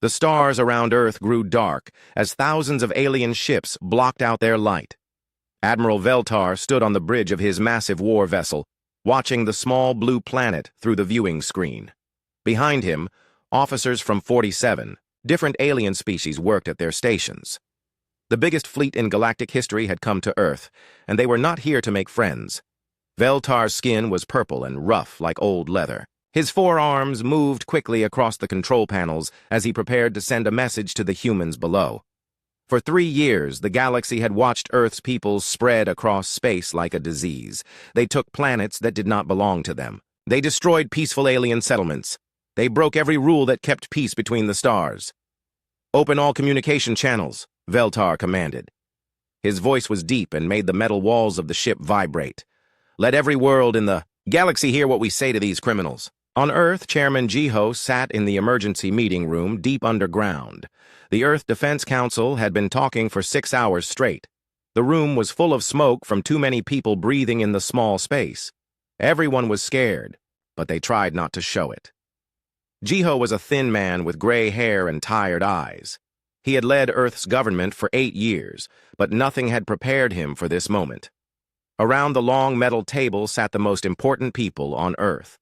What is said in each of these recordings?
The stars around Earth grew dark as thousands of alien ships blocked out their light. Admiral Veltar stood on the bridge of his massive war vessel, watching the small blue planet through the viewing screen. Behind him, officers from 47 different alien species worked at their stations. The biggest fleet in galactic history had come to Earth, and they were not here to make friends. Veltar's skin was purple and rough like old leather. His forearms moved quickly across the control panels as he prepared to send a message to the humans below. For 3 years, the galaxy had watched Earth's peoples spread across space like a disease. They took planets that did not belong to them. They destroyed peaceful alien settlements. They broke every rule that kept peace between the stars. "Open all communication channels," Veltar commanded. His voice was deep and made the metal walls of the ship vibrate. "Let every world in the galaxy hear what we say to these criminals." On Earth, Chairman Jiho sat in the emergency meeting room deep underground. The Earth Defense Council had been talking for 6 hours straight. The room was full of smoke from too many people breathing in the small space. Everyone was scared, but they tried not to show it. Jiho was a thin man with gray hair and tired eyes. He had led Earth's government for 8 years, but nothing had prepared him for this moment. Around the long metal table sat the most important people on Earth.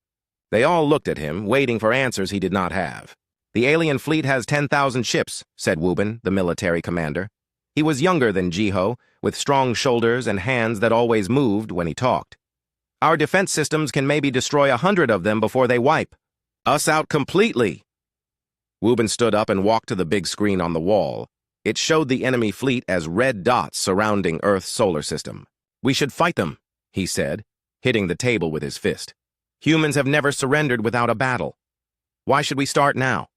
They all looked at him, waiting for answers he did not have. "The alien fleet has 10,000 ships," said Wubin, the military commander. He was younger than Jiho, with strong shoulders and hands that always moved when he talked. "Our defense systems can maybe destroy 100 of them before they wipe us out completely." Wubin stood up and walked to the big screen on the wall. It showed the enemy fleet as red dots surrounding Earth's solar system. "We should fight them," he said, hitting the table with his fist. "Humans have never surrendered without a battle. Why should we start now?"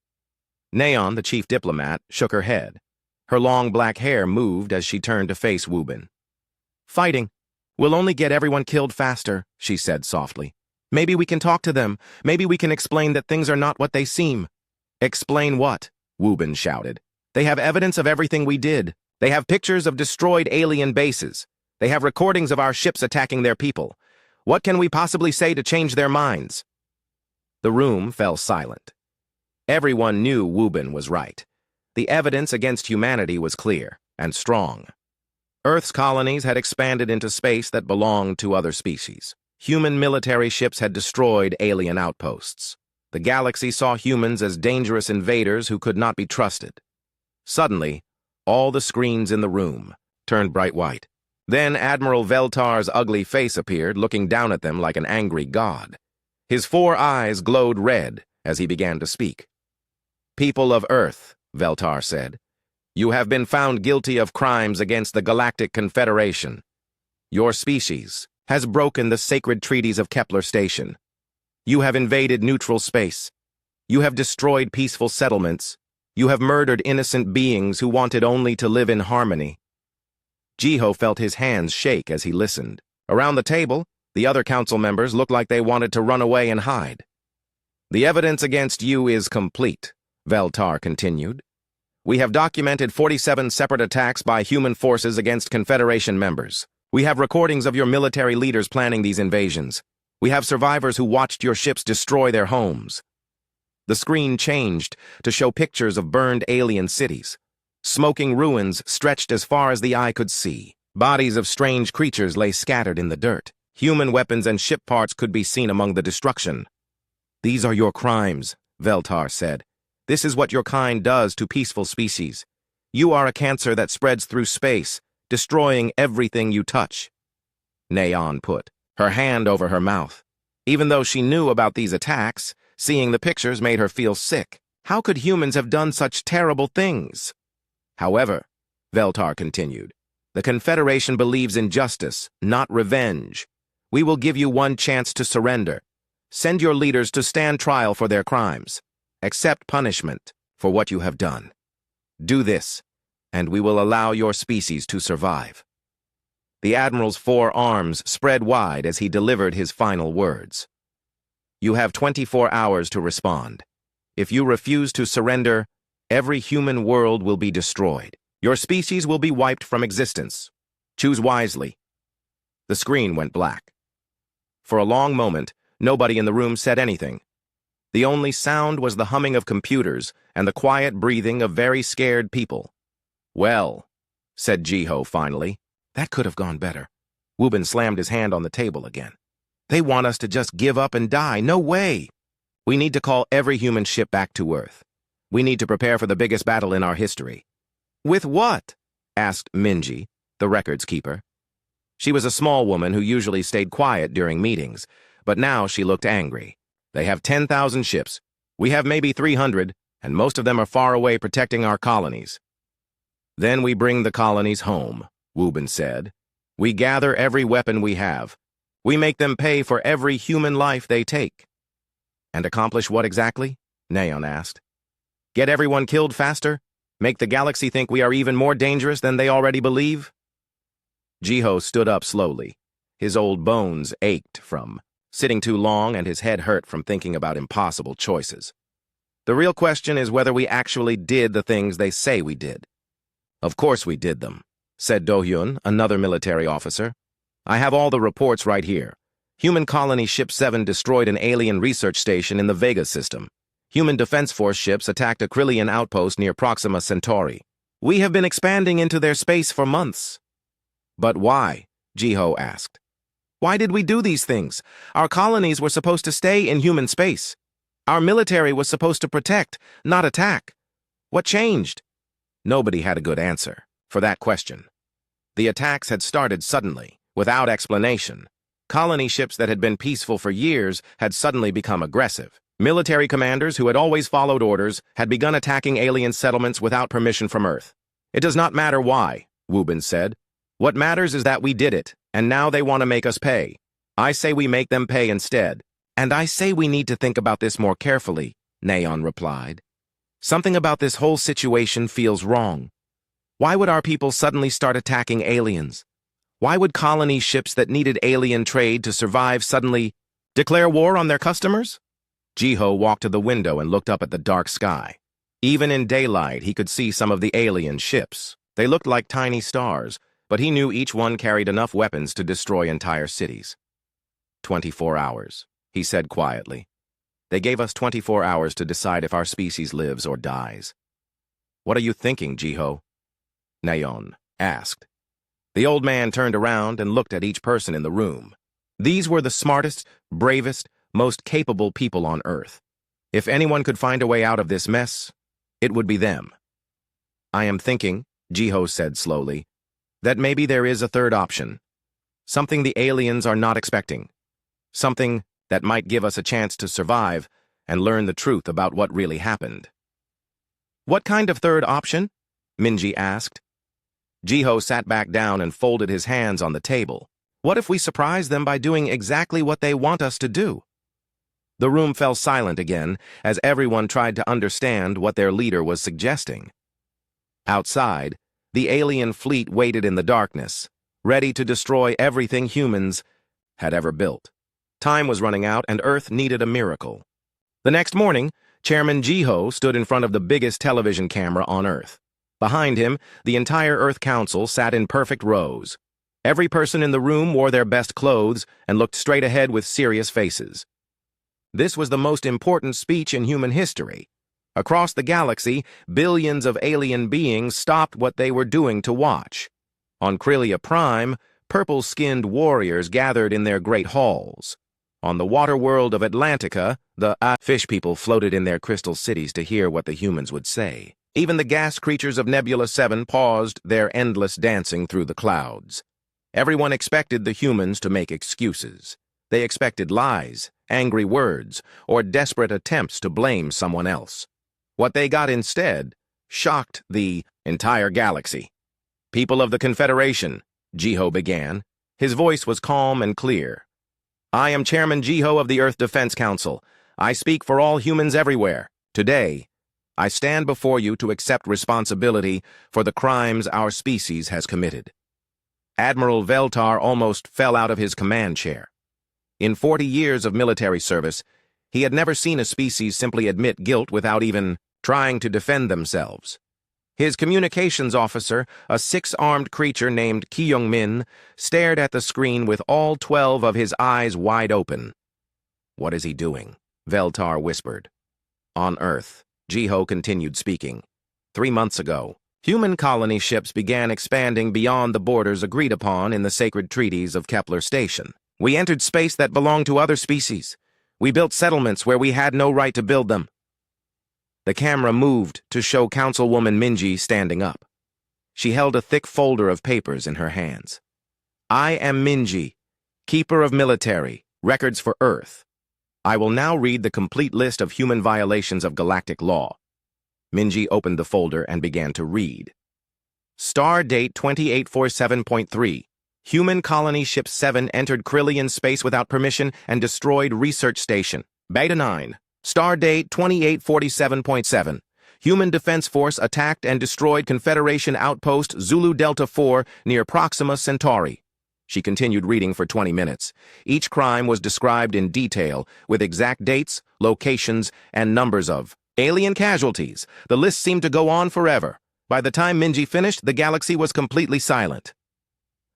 Neon, the chief diplomat, shook her head. Her long black hair moved as she turned to face Wubin. "Fighting will only get everyone killed faster," she said softly. "Maybe we can talk to them. Maybe we can explain that things are not what they seem." "Explain what?" Wubin shouted. "They have evidence of everything we did. They have pictures of destroyed alien bases. They have recordings of our ships attacking their people. What can we possibly say to change their minds?" The room fell silent. Everyone knew Wubin was right. The evidence against humanity was clear and strong. Earth's colonies had expanded into space that belonged to other species. Human military ships had destroyed alien outposts. The galaxy saw humans as dangerous invaders who could not be trusted. Suddenly, all the screens in the room turned bright white. Then Admiral Veltar's ugly face appeared, looking down at them like an angry god. His 4 eyes glowed red as he began to speak. "People of Earth," Veltar said, "you have been found guilty of crimes against the Galactic Confederation. Your species has broken the sacred treaties of Kepler Station. You have invaded neutral space. You have destroyed peaceful settlements. You have murdered innocent beings who wanted only to live in harmony." Jiho felt his hands shake as he listened. Around the table, the other council members looked like they wanted to run away and hide. "The evidence against you is complete," Veltar continued. "We have documented 47 separate attacks by human forces against Confederation members. We have recordings of your military leaders planning these invasions. We have survivors who watched your ships destroy their homes." The screen changed to show pictures of burned alien cities. Smoking ruins stretched as far as the eye could see. Bodies of strange creatures lay scattered in the dirt. Human weapons and ship parts could be seen among the destruction. "These are your crimes," Veltar said. "This is what your kind does to peaceful species. You are a cancer that spreads through space, destroying everything you touch." Neon put her hand over her mouth. Even though she knew about these attacks, seeing the pictures made her feel sick. How could humans have done such terrible things? "However," Veltar continued, "the Confederation believes in justice, not revenge. We will give you one chance to surrender. Send your leaders to stand trial for their crimes. Accept punishment for what you have done. Do this, and we will allow your species to survive." The Admiral's 4 arms spread wide as he delivered his final words. "You have 24 hours to respond. If you refuse to surrender, every human world will be destroyed. Your species will be wiped from existence. Choose wisely." The screen went black. For a long moment, nobody in the room said anything. The only sound was the humming of computers and the quiet breathing of very scared people. "Well," said Jiho finally, "that could have gone better." Wubin slammed his hand on the table again. "They want us to just give up and die. No way! We need to call every human ship back to Earth. We need to prepare for the biggest battle in our history." "With what?" asked Minji, the records keeper. She was a small woman who usually stayed quiet during meetings, but now she looked angry. "They have 10,000 ships. We have maybe 300, and most of them are far away protecting our colonies." "Then we bring the colonies home," Wubin said. "We gather every weapon we have. We make them pay for every human life they take." "And accomplish what exactly?" Neon asked. "Get everyone killed faster? Make the galaxy think we are even more dangerous than they already believe?" Jiho stood up slowly. His old bones ached from sitting too long and his head hurt from thinking about impossible choices. "The real question is whether we actually did the things they say we did." "Of course we did them," said Do-hyun, another military officer. "I have all the reports right here. Human Colony Ship 7 destroyed an alien research station in the Vega system. Human Defense Force ships attacked a Krillian outpost near Proxima Centauri. We have been expanding into their space for months." "But why?" Jiho asked. "Why did we do these things? Our colonies were supposed to stay in human space. Our military was supposed to protect, not attack. What changed?" Nobody had a good answer for that question. The attacks had started suddenly, without explanation. Colony ships that had been peaceful for years had suddenly become aggressive. Military commanders who had always followed orders had begun attacking alien settlements without permission from Earth. "It does not matter why," Wubin said. "What matters is that we did it, and now they want to make us pay. I say we make them pay instead." "And I say we need to think about this more carefully," Neon replied. "Something about this whole situation feels wrong. Why would our people suddenly start attacking aliens? Why would colony ships that needed alien trade to survive suddenly declare war on their customers?" Jiho walked to the window and looked up at the dark sky. Even in daylight, he could see some of the alien ships. They looked like tiny stars, but he knew each one carried enough weapons to destroy entire cities. 24 hours, he said quietly. "They gave us 24 hours to decide if our species lives or dies." "What are you thinking, Jiho?" Neon asked. The old man turned around and looked at each person in the room. These were the smartest, bravest, most capable people on Earth. If anyone could find a way out of this mess, it would be them. "I am thinking," Jiho said slowly, "that maybe there is a third option. Something the aliens are not expecting. Something that might give us a chance to survive and learn the truth about what really happened." "What kind of third option?" Minji asked. Jiho sat back down and folded his hands on the table. "What if we surprise them by doing exactly what they want us to do?" The room fell silent again as everyone tried to understand what their leader was suggesting. Outside, the alien fleet waited in the darkness, ready to destroy everything humans had ever built. Time was running out and Earth needed a miracle. The next morning, Chairman Jiho stood in front of the biggest television camera on Earth. Behind him, the entire Earth Council sat in perfect rows. Every person in the room wore their best clothes and looked straight ahead with serious faces. This was the most important speech in human history. Across the galaxy, billions of alien beings stopped what they were doing to watch. On Krillia Prime, purple-skinned warriors gathered in their great halls. On the water world of Atlantica, the fish people floated in their crystal cities to hear what the humans would say. Even the gas creatures of Nebula 7 paused their endless dancing through the clouds. Everyone expected the humans to make excuses. They expected lies, angry words, or desperate attempts to blame someone else. What they got instead shocked the entire galaxy. "People of the Confederation," Jiho began. His voice was calm and clear. "I am Chairman Jiho of the Earth Defense Council. I speak for all humans everywhere. Today, I stand before you to accept responsibility for the crimes our species has committed." Admiral Veltar almost fell out of his command chair. In 40 years of military service, he had never seen a species simply admit guilt without even trying to defend themselves. His communications officer, a 6-armed creature named Kyung-min, stared at the screen with all 12 of his eyes wide open. "What is he doing?" Veltar whispered. On Earth, Jiho continued speaking. 3 months ago, human colony ships began expanding beyond the borders agreed upon in the sacred treaties of Kepler Station. We entered space that belonged to other species. We built settlements where we had no right to build them. The camera moved to show Councilwoman Minji standing up. She held a thick folder of papers in her hands. I am Minji, Keeper of Military, Records for Earth. I will now read the complete list of human violations of galactic law. Minji opened the folder and began to read. Star date 2847.3. Human Colony Ship 7 entered Krillian space without permission and destroyed Research Station. Beta 9. Star date 2847.7. Human Defense Force attacked and destroyed Confederation Outpost Zulu Delta 4 near Proxima Centauri. She continued reading for 20 minutes. Each crime was described in detail, with exact dates, locations, and numbers of alien casualties. The list seemed to go on forever. By the time Minji finished, the galaxy was completely silent.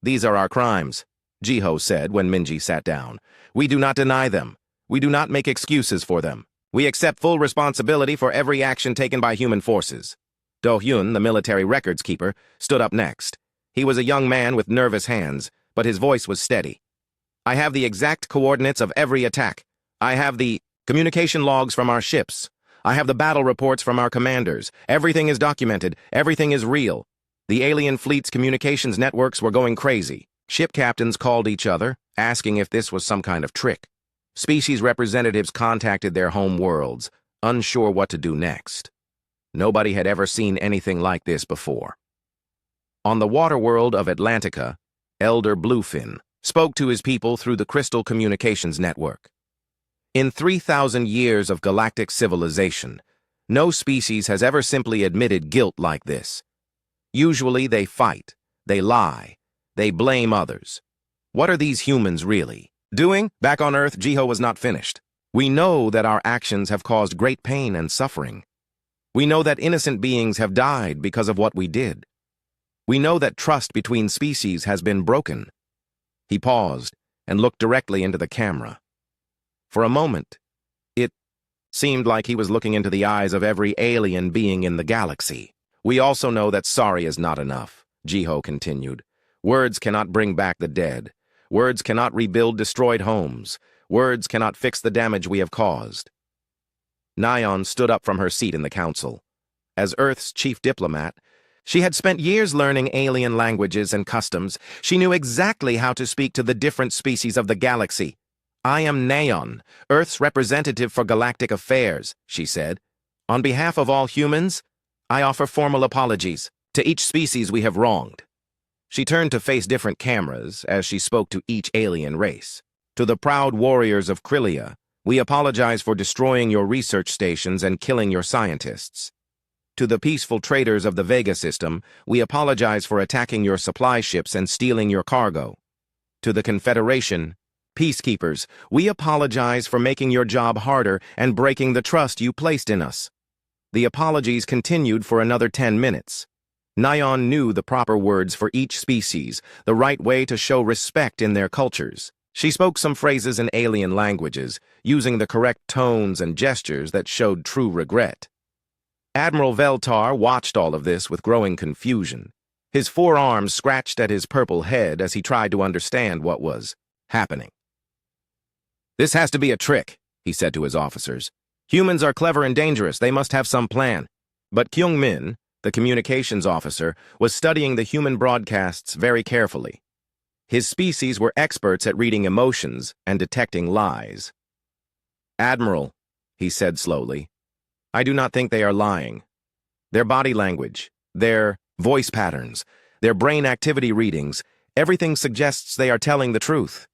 These are our crimes, Jiho said when Minji sat down. We do not deny them. We do not make excuses for them. We accept full responsibility for every action taken by human forces. Do-hyun, the military records keeper, stood up next. He was a young man with nervous hands, but his voice was steady. I have the exact coordinates of every attack. I have the communication logs from our ships. I have the battle reports from our commanders. Everything is documented. Everything is real. The alien fleet's communications networks were going crazy. Ship captains called each other, asking if this was some kind of trick. Species representatives contacted their home worlds, unsure what to do next. Nobody had ever seen anything like this before. On the water world of Atlantica, Elder Bluefin spoke to his people through the Crystal Communications Network. In 3,000 years of galactic civilization, no species has ever simply admitted guilt like this. Usually they fight, they lie, they blame others. What are these humans really doing? Back on Earth, Jiho was not finished. We know that our actions have caused great pain and suffering. We know that innocent beings have died because of what we did. We know that trust between species has been broken. He paused and looked directly into the camera. For a moment, it seemed like he was looking into the eyes of every alien being in the galaxy. We also know that sorry is not enough, Jiho continued. Words cannot bring back the dead. Words cannot rebuild destroyed homes. Words cannot fix the damage we have caused. Nyan stood up from her seat in the council. As Earth's chief diplomat, she had spent years learning alien languages and customs. She knew exactly how to speak to the different species of the galaxy. I am Nayon, Earth's representative for galactic affairs, she said. On behalf of all humans, I offer formal apologies to each species we have wronged. She turned to face different cameras as she spoke to each alien race. To the proud warriors of Krillia, we apologize for destroying your research stations and killing your scientists. To the peaceful traders of the Vega system, we apologize for attacking your supply ships and stealing your cargo. To the Confederation, peacekeepers, we apologize for making your job harder and breaking the trust you placed in us. The apologies continued for another 10 minutes. Nyan knew the proper words for each species, the right way to show respect in their cultures. She spoke some phrases in alien languages, using the correct tones and gestures that showed true regret. Admiral Veltar watched all of this with growing confusion. His forearms scratched at his purple head as he tried to understand what was happening. This has to be a trick, he said to his officers. Humans are clever and dangerous. They must have some plan. But Kyung-min, the communications officer, was studying the human broadcasts very carefully. His species were experts at reading emotions and detecting lies. Admiral, he said slowly, I do not think they are lying. Their body language, their voice patterns, their brain activity readings, everything suggests they are telling the truth.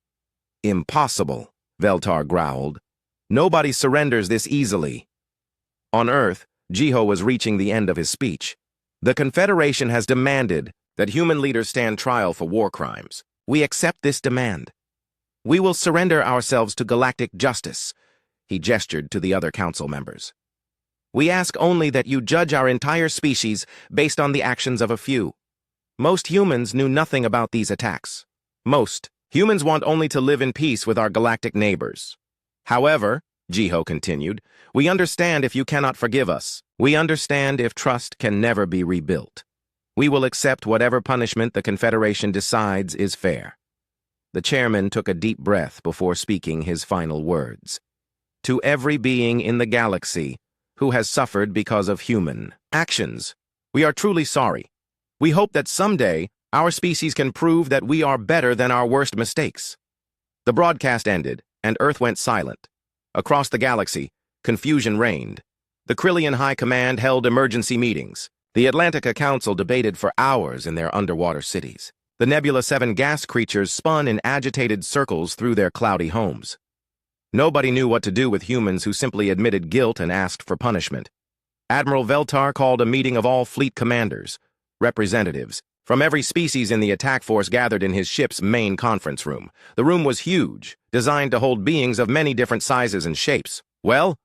Impossible, Veltar growled. Nobody surrenders this easily. On Earth, Jiho was reaching the end of his speech. The Confederation has demanded that human leaders stand trial for war crimes. We accept this demand. We will surrender ourselves to galactic justice. He gestured to the other council members. We ask only that you judge our entire species based on the actions of a few. Most humans knew nothing about these attacks. Most humans want only to live in peace with our galactic neighbors. However, Jiho continued. We understand if you cannot forgive us. We understand if trust can never be rebuilt. We will accept whatever punishment the Confederation decides is fair. The chairman took a deep breath before speaking his final words. To every being in the galaxy who has suffered because of human actions, we are truly sorry. We hope that someday our species can prove that we are better than our worst mistakes. The broadcast ended, and Earth went silent. Across the galaxy, confusion reigned. The Krillian High Command held emergency meetings. The Atlantica Council debated for hours in their underwater cities. The Nebula 7 gas creatures spun in agitated circles through their cloudy homes. Nobody knew what to do with humans who simply admitted guilt and asked for punishment. Admiral Veltar called a meeting of all fleet commanders, representatives from every species in the attack force gathered in his ship's main conference room. The room was huge, designed to hold beings of many different sizes and shapes. Well,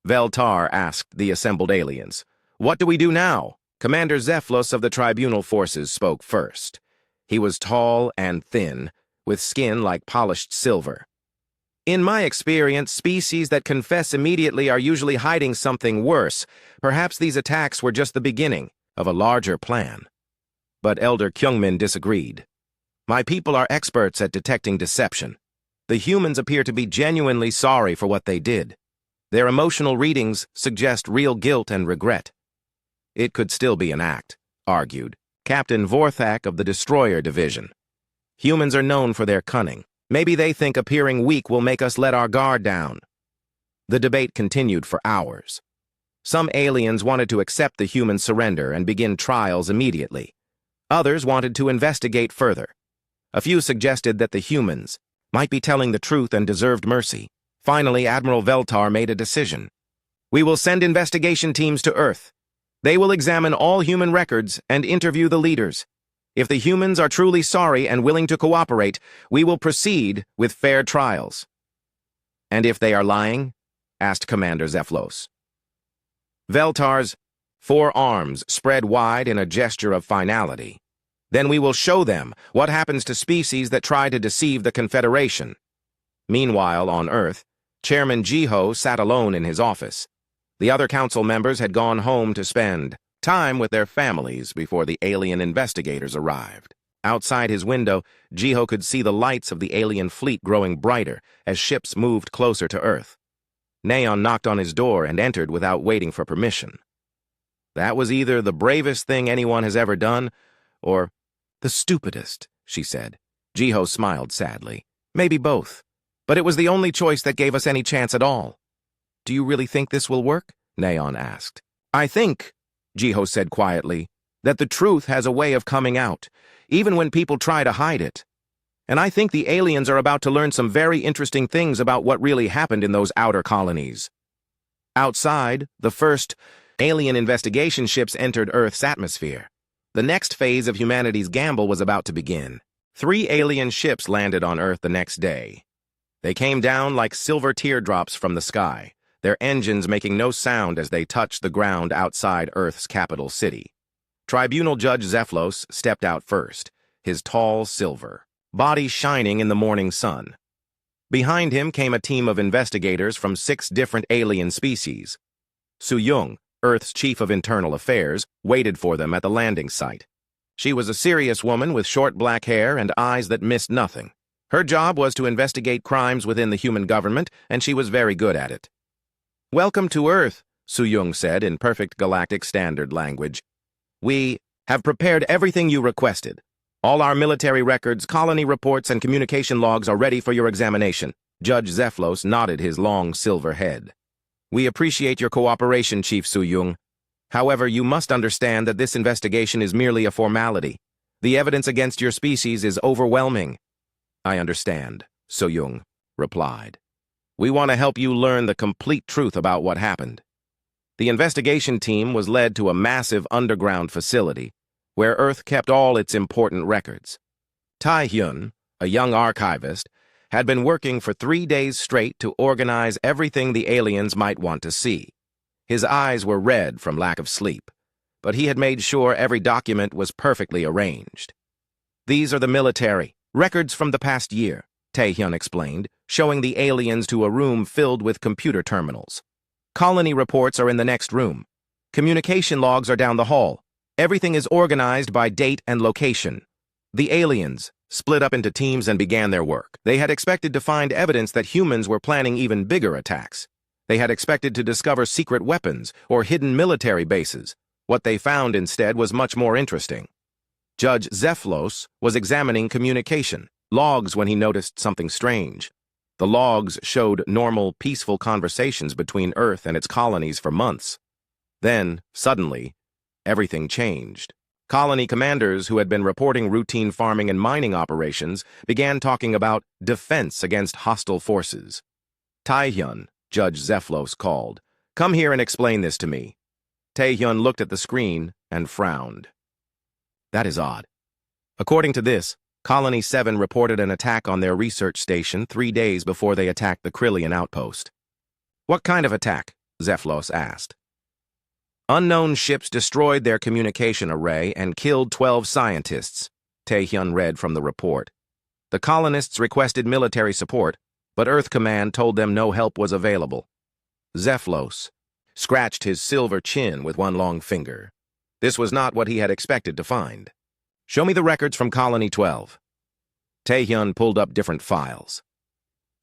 Veltar asked the assembled aliens, what do we do now? Commander Zephylos of the Tribunal Forces spoke first. He was tall and thin, with skin like polished silver. In my experience, species that confess immediately are usually hiding something worse. Perhaps these attacks were just the beginning of a larger plan. But Elder Kyungmin disagreed. My people are experts at detecting deception. The humans appear to be genuinely sorry for what they did. Their emotional readings suggest real guilt and regret. It could still be an act, argued Captain Vorthak of the Destroyer Division. Humans are known for their cunning. Maybe they think appearing weak will make us let our guard down. The debate continued for hours. Some aliens wanted to accept the human surrender and begin trials immediately. Others wanted to investigate further. A few suggested that the humans might be telling the truth and deserved mercy. Finally, Admiral Veltar made a decision. We will send investigation teams to Earth. They will examine all human records and interview the leaders. If the humans are truly sorry and willing to cooperate, we will proceed with fair trials. And if they are lying? Asked Commander Zephylos. Veltar's forearms spread wide in a gesture of finality. Then we will show them what happens to species that try to deceive the Confederation. Meanwhile, on Earth, Chairman Jiho sat alone in his office. The other council members had gone home to spend time with their families before the alien investigators arrived. Outside his window, Jiho could see the lights of the alien fleet growing brighter as ships moved closer to Earth. Neon knocked on his door and entered without waiting for permission. That was either the bravest thing anyone has ever done, or the stupidest, she said. Jiho smiled sadly. Maybe both. But it was the only choice that gave us any chance at all. Do you really think this will work? Neon asked. I think, Jiho said quietly, that the truth has a way of coming out, even when people try to hide it. And I think the aliens are about to learn some very interesting things about what really happened in those outer colonies. Outside, the first alien investigation ships entered Earth's atmosphere. The next phase of humanity's gamble was about to begin. 3 alien ships landed on Earth the next day. They came down like silver teardrops from the sky, their engines making no sound as they touched the ground outside Earth's capital city. Tribunal Judge Zephylos stepped out first, his tall silver body shining in the morning sun. Behind him came a team of investigators from 6 different alien species. Su-Yung, Earth's chief of internal affairs, waited for them at the landing site. She was a serious woman with short black hair and eyes that missed nothing. Her job was to investigate crimes within the human government, and she was very good at it. Welcome to Earth, Su-Yung said in perfect galactic standard language. We have prepared everything you requested. All our military records, colony reports, and communication logs are ready for your examination. Judge Zephylos nodded his long silver head. We appreciate your cooperation, Chief Su-Yung. However, you must understand that this investigation is merely a formality. The evidence against your species is overwhelming. I understand, Su-Yung replied. We want to help you learn the complete truth about what happened. The investigation team was led to a massive underground facility where Earth kept all its important records. Tai-Hyun, a young archivist, had been working for 3 days straight to organize everything the aliens might want to see. His eyes were red from lack of sleep, but he had made sure every document was perfectly arranged. These are the military records from the past year. Taehyun explained, showing the aliens to a room filled with computer terminals. Colony reports are in the next room. Communication logs are down the hall. Everything is organized by date and location. The aliens split up into teams and began their work. They had expected to find evidence that humans were planning even bigger attacks. They had expected to discover secret weapons or hidden military bases. What they found instead was much more interesting. Judge Zeflos was examining communication logs when he noticed something strange. The logs showed normal, peaceful conversations between Earth and its colonies for months. Then, suddenly, everything changed. Colony commanders who had been reporting routine farming and mining operations began talking about defense against hostile forces. Taehyun, Judge Zeflos called. "Come here and explain this to me." Taehyun looked at the screen and frowned. That is odd. According to this, Colony 7 reported an attack on their research station 3 days before they attacked the Krillian outpost. "What kind of attack?" Zeflos asked. "Unknown ships destroyed their communication array and killed 12 scientists," Taehyun read from the report. "The colonists requested military support, but Earth Command told them no help was available." Zeflos scratched his silver chin with one long finger. This was not what he had expected to find. "Show me the records from Colony 12. Taehyun pulled up different files.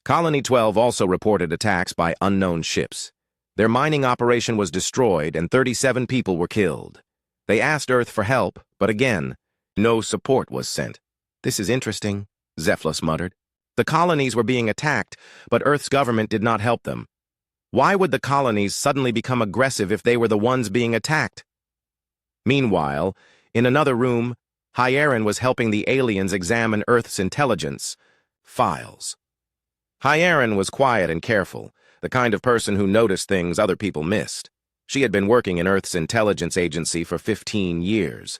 Colony 12 also reported attacks by unknown ships. Their mining operation was destroyed and 37 people were killed. They asked Earth for help, but again, no support was sent. "This is interesting," Zeflos muttered. "The colonies were being attacked, but Earth's government did not help them. Why would the colonies suddenly become aggressive if they were the ones being attacked?" Meanwhile, in another room, Hyeron was helping the aliens examine Earth's intelligence files. Hyeron was quiet and careful, the kind of person who noticed things other people missed. She had been working in Earth's intelligence agency for 15 years.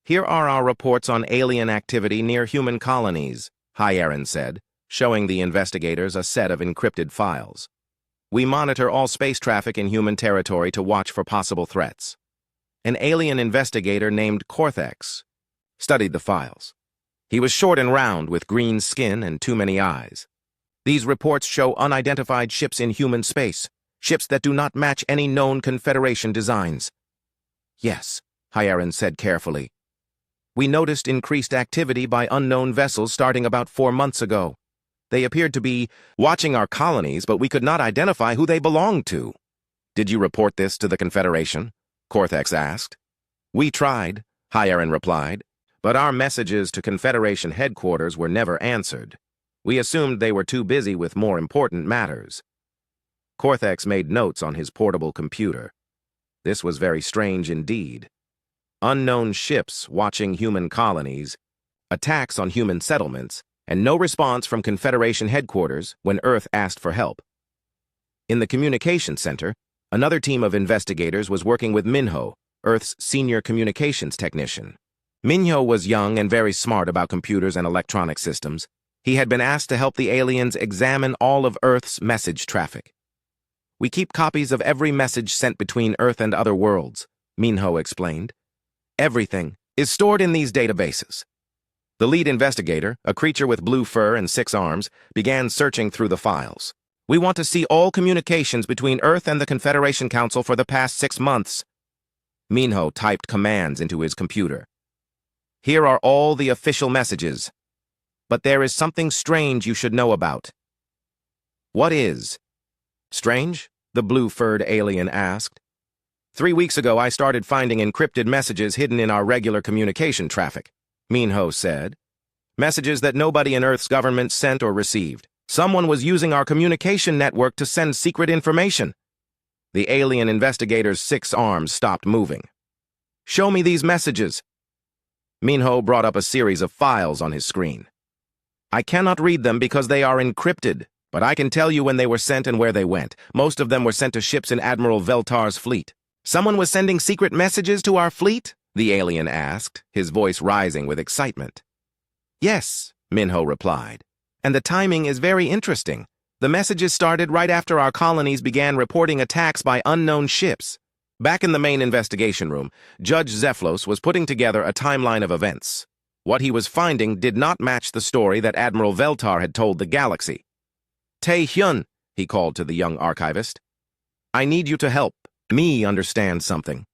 "Here are our reports on alien activity near human colonies," Hyeron said, showing the investigators a set of encrypted files. "We monitor all space traffic in human territory to watch for possible threats." An alien investigator named Corthex studied the files. He was short and round with green skin and too many eyes. "These reports show unidentified ships in human space, ships that do not match any known Confederation designs." "Yes," Hyeron said carefully. "We noticed increased activity by unknown vessels starting about 4 months ago. They appeared to be watching our colonies, but we could not identify who they belonged to." "Did you report this to the Confederation?" Corthex asked. "We tried," Hyeron replied, "but our messages to Confederation headquarters were never answered. We assumed they were too busy with more important matters." Corthex made notes on his portable computer. This was very strange indeed. Unknown ships watching human colonies, attacks on human settlements, and no response from Confederation headquarters when Earth asked for help. In the communication center, another team of investigators was working with Minho, Earth's senior communications technician. Minho was young and very smart about computers and electronic systems. He had been asked to help the aliens examine all of Earth's message traffic. "We keep copies of every message sent between Earth and other worlds," Minho explained. "Everything is stored in these databases." The lead investigator, a creature with blue fur and 6 arms, began searching through the files. "We want to see all communications between Earth and the Confederation Council for the past 6 months. Minho typed commands into his computer. "Here are all the official messages. But there is something strange you should know about." "What is?" "Strange?" the blue-furred alien asked. 3 weeks ago, I started finding encrypted messages hidden in our regular communication traffic," Minho said. "Messages that nobody in Earth's government sent or received. Someone was using our communication network to send secret information." The alien investigator's 6 arms stopped moving. "Show me these messages." Minho brought up a series of files on his screen. "I cannot read them because they are encrypted, but I can tell you when they were sent and where they went. Most of them were sent to ships in Admiral Veltar's fleet." "Someone was sending secret messages to our fleet?" the alien asked, his voice rising with excitement. "Yes," Minho replied. "And the timing is very interesting. The messages started right after our colonies began reporting attacks by unknown ships." Back in the main investigation room, Judge Zeflos was putting together a timeline of events. What he was finding did not match the story that Admiral Veltar had told the galaxy. Tae-hyun, he called to the young archivist. I need you to help me understand something.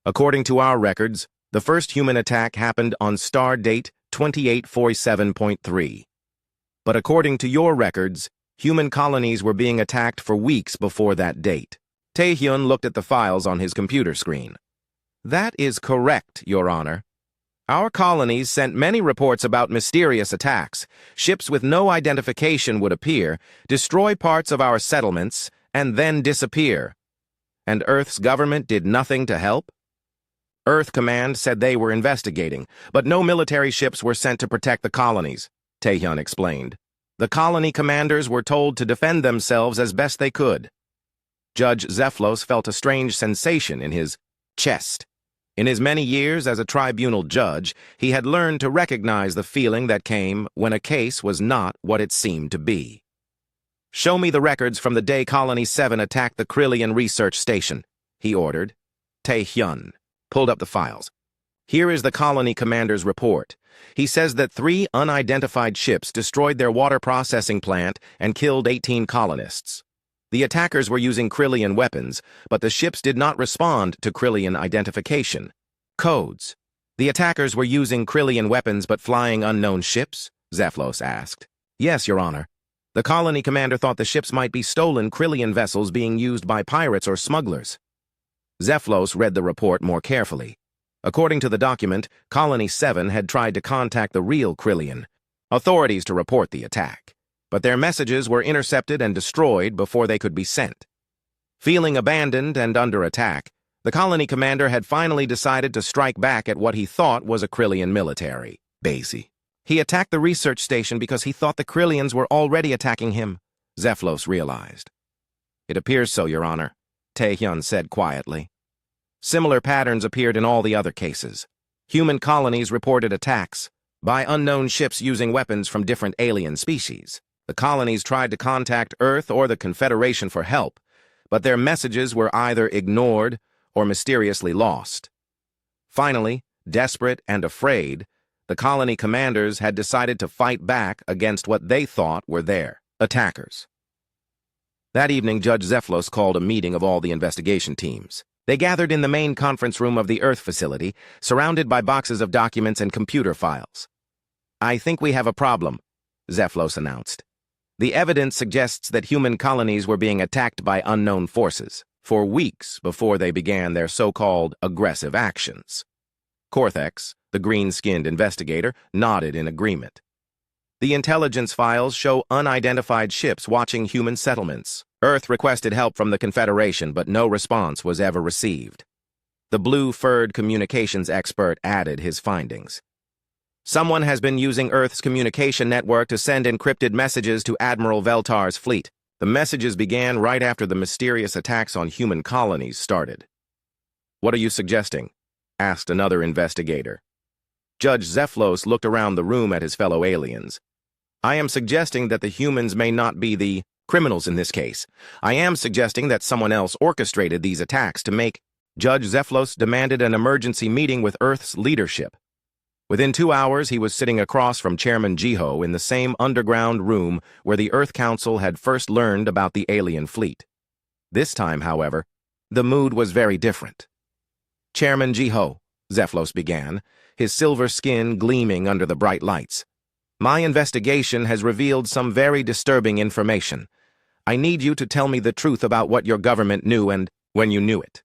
According to our records, the first human attack happened on star date 2847.3. But according to your records, human colonies were being attacked for weeks before that date. Tae-hyun looked at the files on his computer screen. That is correct, Your Honor. Our colonies sent many reports about mysterious attacks. Ships with no identification would appear, destroy parts of our settlements, and then disappear. And Earth's government did nothing to help? Earth Command said they were investigating, but no military ships were sent to protect the colonies, Tae-hyun explained. The colony commanders were told to defend themselves as best they could. Judge Zeflos felt a strange sensation in his chest. In his many years as a tribunal judge, he had learned to recognize the feeling that came when a case was not what it seemed to be. Show me the records from the day Colony 7 attacked the Krillian research station, he ordered. Tae-hyun pulled up the files. Here is the colony commander's report. He says that 3 unidentified ships destroyed their water processing plant and killed 18 colonists. The attackers were using Krillian weapons, but the ships did not respond to Krillian identification. Codes. The attackers were using Krillian weapons but flying unknown ships? Zeflos asked. Yes, Your Honor. The colony commander thought the ships might be stolen Krillian vessels being used by pirates or smugglers. Zeflos read the report more carefully. According to the document, Colony 7 had tried to contact the real Krillian authorities to report the attack, but their messages were intercepted and destroyed before they could be sent. Feeling abandoned and under attack, the colony commander had finally decided to strike back at what he thought was a Krillian military base. He attacked the research station because he thought the Krillians were already attacking him, Zeflos realized. It appears so, Your Honor, Tae-hyun said quietly. Similar patterns appeared in all the other cases. Human colonies reported attacks by unknown ships using weapons from different alien species. The colonies tried to contact Earth or the Confederation for help, but their messages were either ignored or mysteriously lost. Finally, desperate and afraid, the colony commanders had decided to fight back against what they thought were their attackers. That evening, Judge Zeflos called a meeting of all the investigation teams. They gathered in the main conference room of the Earth facility, surrounded by boxes of documents and computer files. I think we have a problem, Zeflos announced. The evidence suggests that human colonies were being attacked by unknown forces for weeks before they began their so-called aggressive actions. Corthex, the green-skinned investigator, nodded in agreement. The intelligence files show unidentified ships watching human settlements. Earth requested help from the Confederation, but no response was ever received. The blue-furred communications expert added his findings. Someone has been using Earth's communication network to send encrypted messages to Admiral Veltar's fleet. The messages began right after the mysterious attacks on human colonies started. What are you suggesting? Asked another investigator. Judge Zeflos looked around the room at his fellow aliens. I am suggesting that the humans may not be the criminals in this case. I am suggesting that someone else orchestrated these attacks to make. Judge Zeflos demanded an emergency meeting with Earth's leadership. Within 2 hours, he was sitting across from Chairman Jiho in the same underground room where the Earth Council had first learned about the alien fleet. This time, however, the mood was very different. Chairman Jiho, Zeflos began, his silver skin gleaming under the bright lights. My investigation has revealed some very disturbing information. I need you to tell me the truth about what your government knew and when you knew it.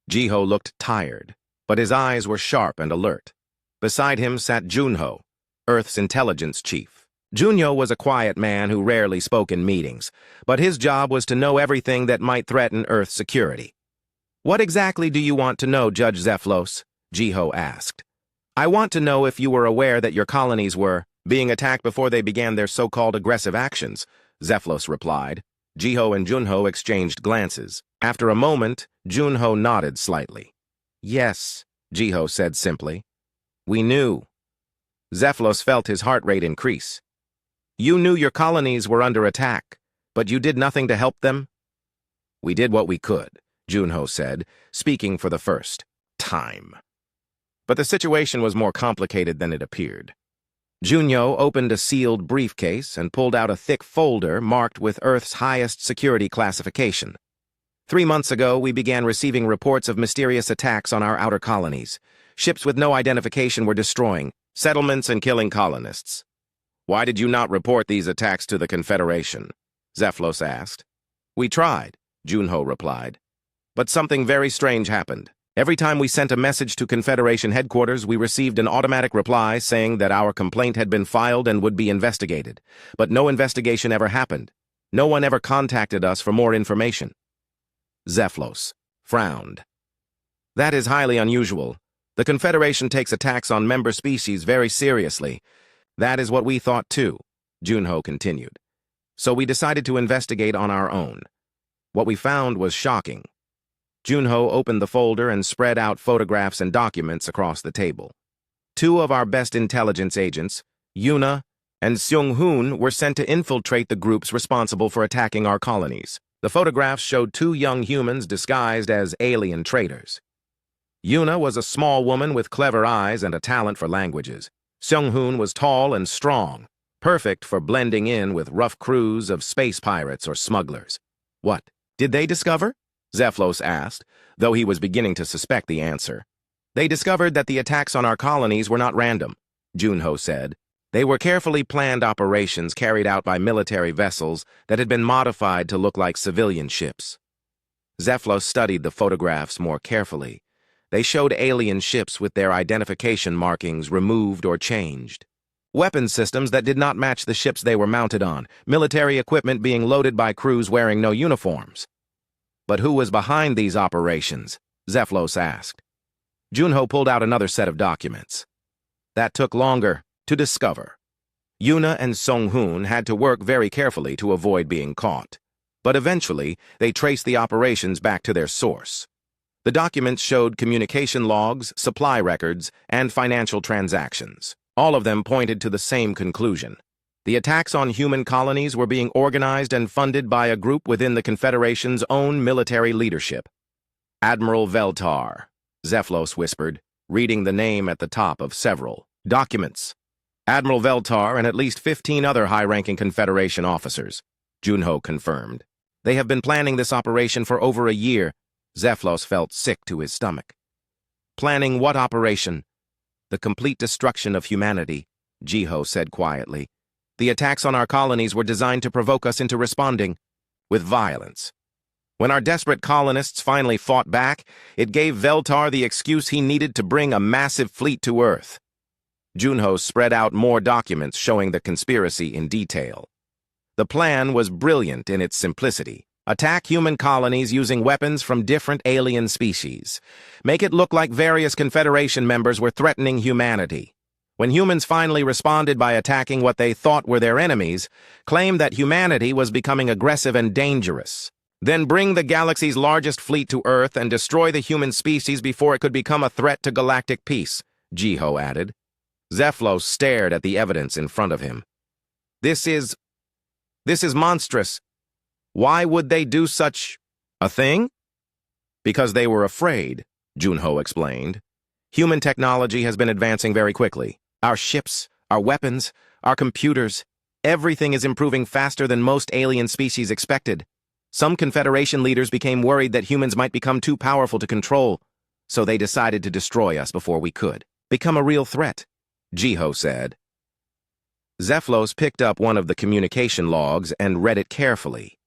Jiho looked tired, but his eyes were sharp and alert. Beside him sat Junho, Earth's intelligence chief. Junho was a quiet man who rarely spoke in meetings, but his job was to know everything that might threaten Earth's security. What exactly do you want to know, Judge Zeflos? Jiho asked. I want to know if you were aware that your colonies were being attacked before they began their so-called aggressive actions, Zeflos replied. Jiho and Junho exchanged glances. After a moment, Junho nodded slightly. Yes, Jiho said simply. We knew. Zeflos felt his heart rate increase. You knew your colonies were under attack, but you did nothing to help them? We did what we could, Junho said, speaking for the first time. But the situation was more complicated than it appeared. Junyo opened a sealed briefcase and pulled out a thick folder marked with Earth's highest security classification. 3 months ago, we began receiving reports of mysterious attacks on our outer colonies. Ships with no identification were destroying settlements and killing colonists. "Why did you not report these attacks to the Confederation?" Zeflos asked. "We tried," Junho replied. "But something very strange happened. Every time we sent a message to Confederation headquarters, we received an automatic reply saying that our complaint had been filed and would be investigated. But no investigation ever happened. No one ever contacted us for more information." Zeflos frowned. "That is highly unusual. The Confederation takes attacks on member species very seriously. That is what we thought too," Junho continued. "So we decided to investigate on our own. What we found was shocking." Junho opened the folder and spread out photographs and documents across the table. 2 of our best intelligence agents, Yuna and Seung-hoon, were sent to infiltrate the groups responsible for attacking our colonies. The photographs showed 2 young humans disguised as alien traders. Yuna was a small woman with clever eyes and a talent for languages. Seung-hoon was tall and strong, perfect for blending in with rough crews of space pirates or smugglers. "What did they discover?" Zeflos asked, though he was beginning to suspect the answer. "They discovered that the attacks on our colonies were not random," Junho said. "They were carefully planned operations carried out by military vessels that had been modified to look like civilian ships." Zeflos studied the photographs more carefully. They showed alien ships with their identification markings removed or changed. Weapon systems that did not match the ships they were mounted on, military equipment being loaded by crews wearing no uniforms. "But who was behind these operations?" Zeflos asked. Junho pulled out another set of documents. "That took longer to discover. Yuna and Seung-hoon had to work very carefully to avoid being caught. But eventually, they traced the operations back to their source. The documents showed communication logs, supply records, and financial transactions. All of them pointed to the same conclusion. The attacks on human colonies were being organized and funded by a group within the Confederation's own military leadership. "Admiral Veltar," Zeflos whispered, reading the name at the top of several documents. "Admiral Veltar and at least 15 other high-ranking Confederation officers," Junho confirmed. "They have been planning this operation for over a year." Zeflos felt sick to his stomach. "Planning what operation?" "The complete destruction of humanity," Jiho said quietly. "The attacks on our colonies were designed to provoke us into responding with violence. When our desperate colonists finally fought back, it gave Veltar the excuse he needed to bring a massive fleet to Earth." Junho spread out more documents showing the conspiracy in detail. The plan was brilliant in its simplicity. Attack human colonies using weapons from different alien species. Make it look like various Confederation members were threatening humanity. When humans finally responded by attacking what they thought were their enemies, claim that humanity was becoming aggressive and dangerous. Then bring the galaxy's largest fleet to Earth and destroy the human species before it could become a threat to galactic peace, Jiho added. Zeflos stared at the evidence in front of him. This is monstrous. Why would they do such a thing?" "Because they were afraid," Junho explained. "Human technology has been advancing very quickly. Our ships, our weapons, our computers, everything is improving faster than most alien species expected. Some Confederation leaders became worried that humans might become too powerful to control, so they decided to destroy us before we could become a real threat," Jiho said. Zeflos picked up one of the communication logs and read it carefully.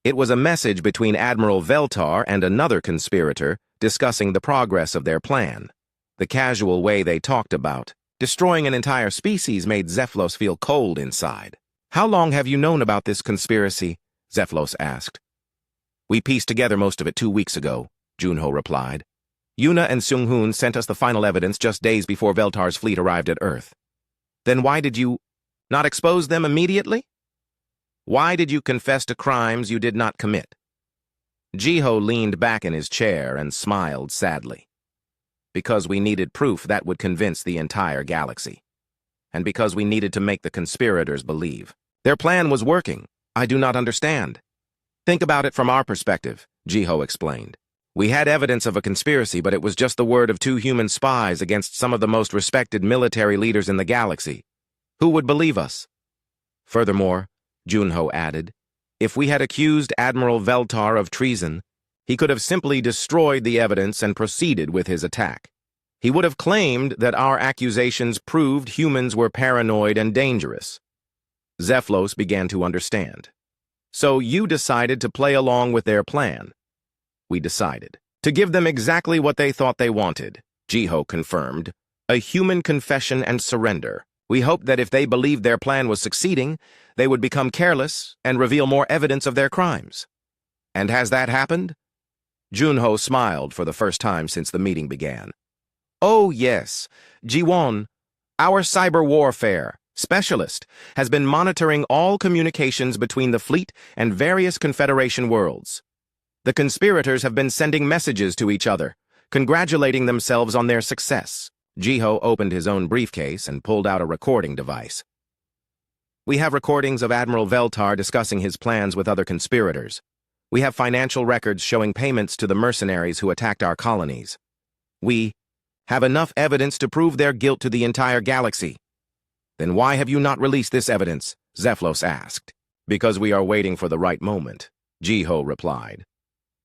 It was a message between Admiral Veltar and another conspirator discussing the progress of their plan. The casual way they talked about destroying an entire species made Zeflos feel cold inside. "How long have you known about this conspiracy?" Zeflos asked. "We pieced together most of it 2 weeks ago," Junho replied. "Yuna and Seung-hoon sent us the final evidence just days before Veltar's fleet arrived at Earth." "Then why did you not expose them immediately? Why did you confess to crimes you did not commit?" Jiho leaned back in his chair and smiled sadly. "Because we needed proof that would convince the entire galaxy. And because we needed to make the conspirators believe. Their plan was working. I do not understand." "Think about it from our perspective," Jiho explained. "We had evidence of a conspiracy, but it was just the word of 2 human spies against some of the most respected military leaders in the galaxy. Who would believe us? Furthermore, Junho added, if we had accused Admiral Veltar of treason, he could have simply destroyed the evidence and proceeded with his attack. He would have claimed that our accusations proved humans were paranoid and dangerous. Zeflos began to understand. So you decided to play along with their plan. We decided to give them exactly what they thought they wanted, Jiho confirmed. A human confession and surrender. We hoped that if they believed their plan was succeeding, they would become careless and reveal more evidence of their crimes. And has that happened? Junho smiled for the first time since the meeting began. Oh, yes. Jiwon, our cyber warfare specialist, has been monitoring all communications between the fleet and various Confederation worlds. The conspirators have been sending messages to each other, congratulating themselves on their success. Jiho opened his own briefcase and pulled out a recording device. We have recordings of Admiral Veltar discussing his plans with other conspirators. We have financial records showing payments to the mercenaries who attacked our colonies. We have enough evidence to prove their guilt to the entire galaxy. Then why have you not released this evidence? Zeflos asked. Because we are waiting for the right moment, Jiho replied.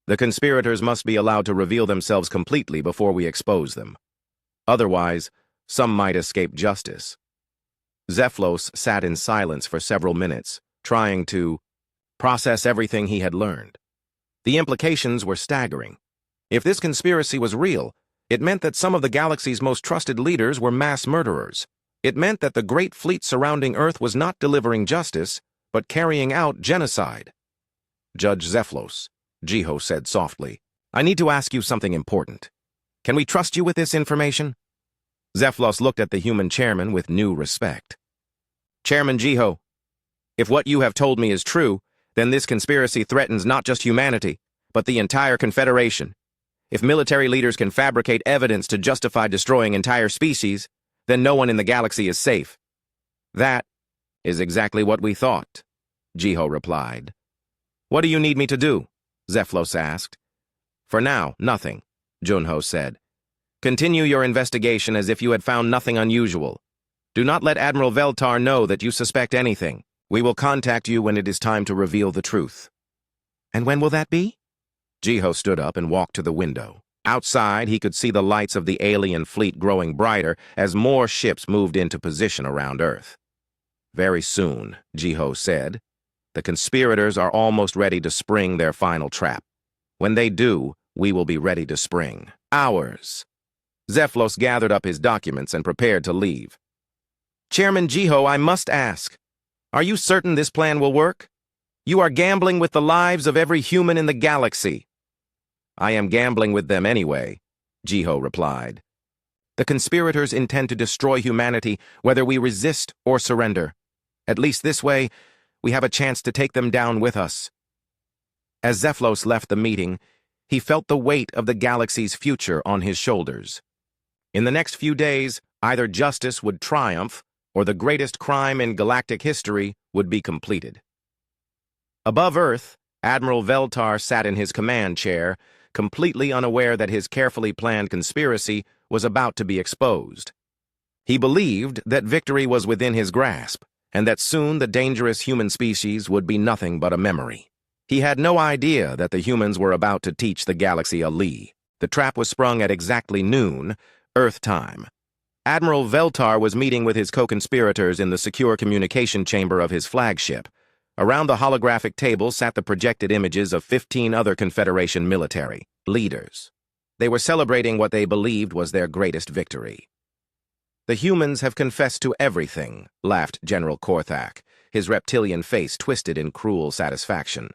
The conspirators must be allowed to reveal themselves completely before we expose them. Otherwise, some might escape justice. Zeflos sat in silence for several minutes, trying to process everything he had learned. The implications were staggering. If this conspiracy was real, it meant that some of the galaxy's most trusted leaders were mass murderers. It meant that the great fleet surrounding Earth was not delivering justice, but carrying out genocide. Judge Zeflos, Jiho said softly, I need to ask you something important. Can we trust you with this information? Zeflos looked at the human chairman with new respect. Chairman Jiho, if what you have told me is true, then this conspiracy threatens not just humanity, but the entire Confederation. If military leaders can fabricate evidence to justify destroying entire species, then no one in the galaxy is safe. That is exactly what we thought, Jiho replied. What do you need me to do? Zeflos asked. For now, nothing, Junho said. Continue your investigation as if you had found nothing unusual. Do not let Admiral Veltar know that you suspect anything. We will contact you when it is time to reveal the truth. And when will that be? Jiho stood up and walked to the window. Outside, he could see the lights of the alien fleet growing brighter as more ships moved into position around Earth. Very soon, Jiho said. The conspirators are almost ready to spring their final trap. When they do, we will be ready to spring ours. Zeflos gathered up his documents and prepared to leave. Chairman Jiho, I must ask, are you certain this plan will work? You are gambling with the lives of every human in the galaxy. I am gambling with them anyway, Jiho replied. The conspirators intend to destroy humanity whether we resist or surrender. At least this way, we have a chance to take them down with us. As Zeflos left the meeting, he felt the weight of the galaxy's future on his shoulders. In the next few days, either justice would triumph or the greatest crime in galactic history would be completed. Above Earth, Admiral Veltar sat in his command chair, completely unaware that his carefully planned conspiracy was about to be exposed. He believed that victory was within his grasp, and that soon the dangerous human species would be nothing but a memory. He had no idea that the humans were about to teach the galaxy a lee. The trap was sprung at exactly noon, Earth time. Admiral Veltar was meeting with his co-conspirators in the secure communication chamber of his flagship. Around the holographic table sat the projected images of 15 other Confederation military leaders. They were celebrating what they believed was their greatest victory. The humans have confessed to everything, laughed General Korthak, his reptilian face twisted in cruel satisfaction.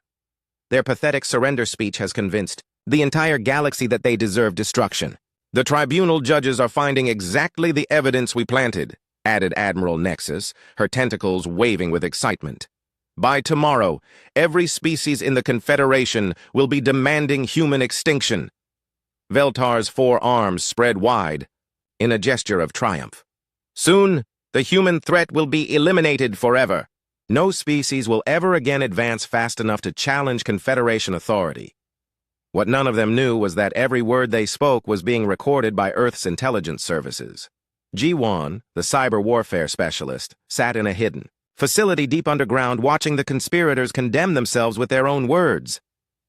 Their pathetic surrender speech has convinced the entire galaxy that they deserve destruction. The tribunal judges are finding exactly the evidence we planted, added Admiral Nexus, her tentacles waving with excitement. By tomorrow, every species in the Confederation will be demanding human extinction. Veltar's 4 arms spread wide, in a gesture of triumph. Soon, the human threat will be eliminated forever. No species will ever again advance fast enough to challenge Confederation authority. What none of them knew was that every word they spoke was being recorded by Earth's intelligence services. Ji-won, the cyber warfare specialist, sat in a hidden facility deep underground watching the conspirators condemn themselves with their own words.